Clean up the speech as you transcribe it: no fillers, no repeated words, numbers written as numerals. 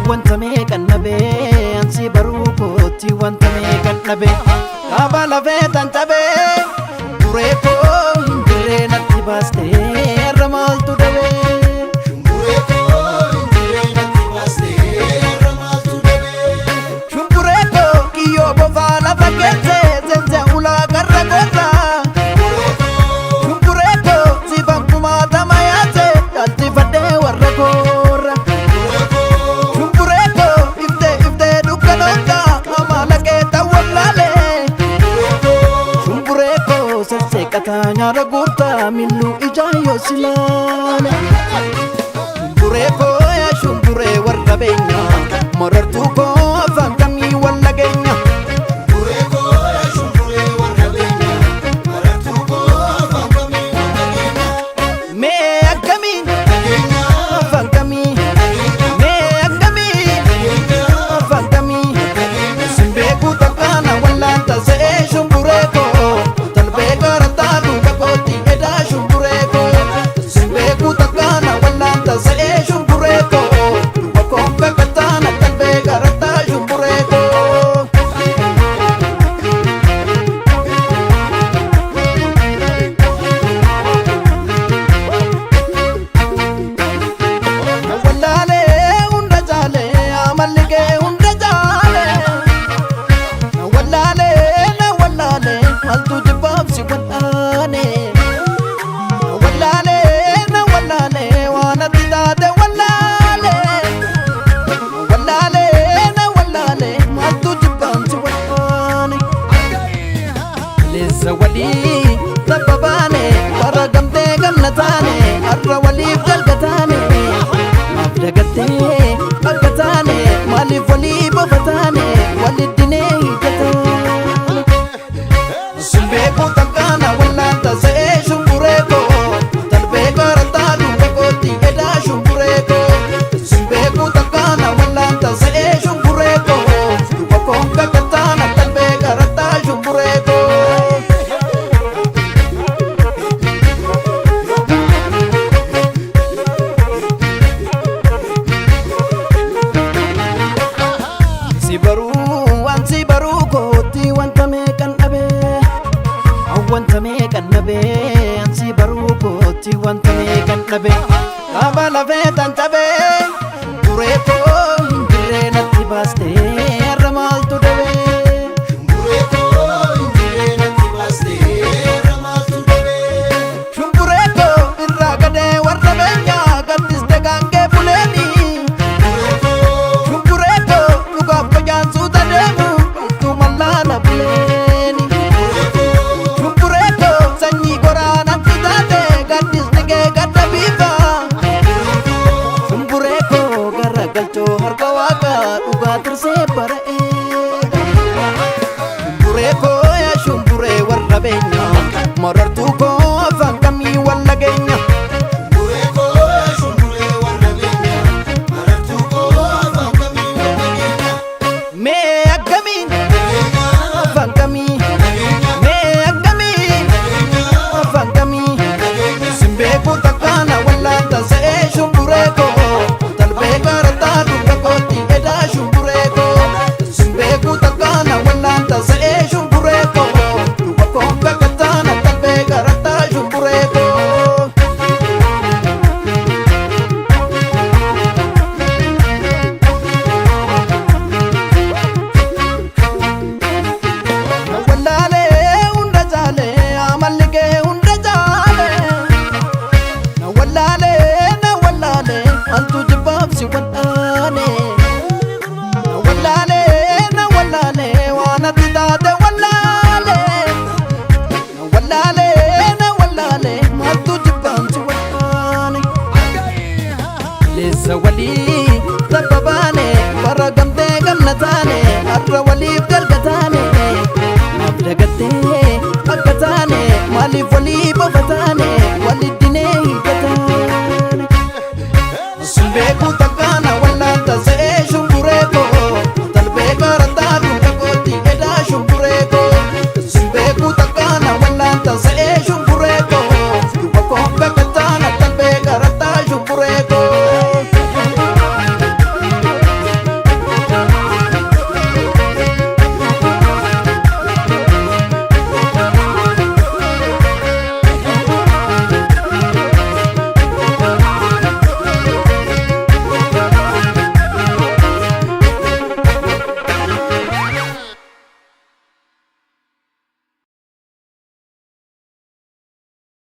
wanta meeqan dhabe ansi baruu kootti wanta meeqan dhabe kaaba lafee tan cabe duree koo hin jirree natti baaste irra maaltu dhabe shumburee koo hin jirree natti baaste irra maaltu dhabe shumburee koo kiyyoo bofaa lafa keesse sense ulaa garra gorra shumburee koo sifan kumaatama yaase galtifadhee warra koorra nyara gurta milu ijayo silale shumbure ko ya shumbure warra benya marartu ko afangami walla genya shumbure ko ya shumbure warra benya marartu ko afangami walla genya me akami genya afangami me akami genya afangami simbe ku takana walla tase shumbure ko talbe garata wali sababane waragamte gamnatane arra wali galgatane abdagate galgatane malif wali bofatane wali dine hitatane simbe ko takana wala tase shumbure ko talbe garata duba ko tigeda shumbure ko simbe ko takana wala tase shumbure ko duba ko kakatana talbe garata shumbure ko si baru koti wanta meeqan dhabe wanta meeqan dhabe ansi baru koti wanta meeqan dhabe kaaba lafee tan cabe duree koo hin jirree natti baaste irra maaltu dhabe shumburee koo hin jirree natti baaste irra maaltu dhabe shumburee koo irraa gadee warra beenya gaddiste gaangee buleeni shumburee koo dhugaaf kojaan suuta deemu malala buleni shumbure ko sanyi gorana fitate gadis nige gadda bifa shumbure ko garra galcho harka waka duga tirse bare shumbure ko ya shumbure warra benya marartu ko